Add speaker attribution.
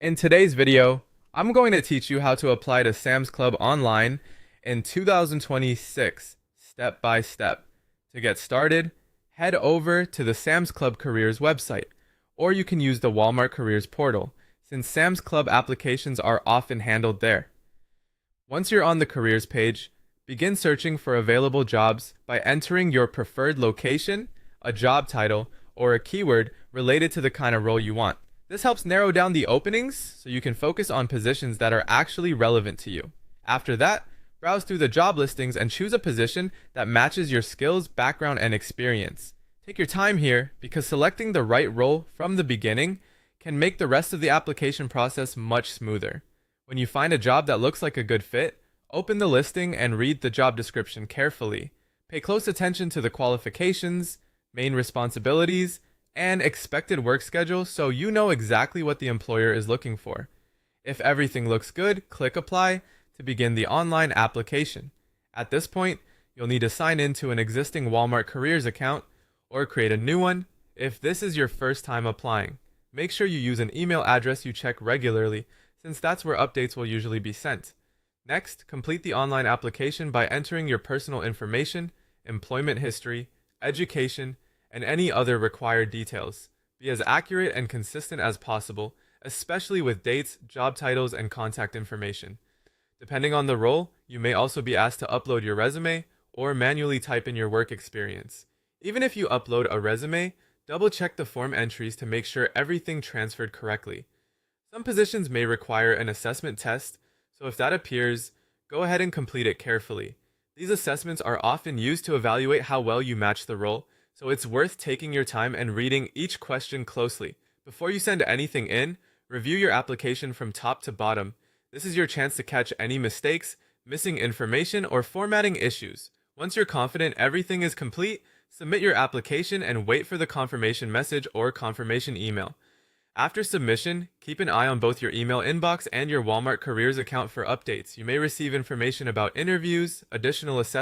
Speaker 1: In today's video, I'm going to teach you how to apply to Sam's Club online in 2026, step by step. To get started, head over to the Sam's Club Careers website, or you can use the Walmart Careers portal, since Sam's Club applications are often handled there. Once you're on the Careers page, begin searching for available jobs by entering your preferred location, a job title, or a keyword related to the kind of role you want. This helps narrow down the openings so you can focus on positions that are actually relevant to you. After that, browse through the job listings and choose a position that matches your skills, background, and experience. Take your time here because selecting the right role from the beginning can make the rest of the application process much smoother. When you find a job that looks like a good fit, open the listing and read the job description carefully. Pay close attention to the qualifications, main responsibilities, and expected work schedule so you know exactly what the employer is looking for. If everything looks good, click Apply to begin the online application. At this point, you'll need to sign in to an existing Walmart Careers account or create a new one if this is your first time applying. Make sure you use an email address you check regularly, since that's where updates will usually be sent. Next, complete the online application by entering your personal information, employment history, education, and any other required details. Be as accurate and consistent as possible, especially with dates, job titles, and contact information. Depending on the role, you may also be asked to upload your resume or manually type in your work experience. Even if you upload a resume, double check the form entries to make sure everything transferred correctly. Some positions may require an assessment test, so if that appears, go ahead and complete it carefully. These assessments are often used to evaluate how well you match the role, so it's worth taking your time and reading each question closely. Before you send anything in, review your application from top to bottom. This is your chance to catch any mistakes, missing information, or formatting issues. Once you're confident everything is complete, submit your application and wait for the confirmation message or confirmation email. After submission, keep an eye on both your email inbox and your Walmart Careers account for updates. You may receive information about interviews, additional assessments,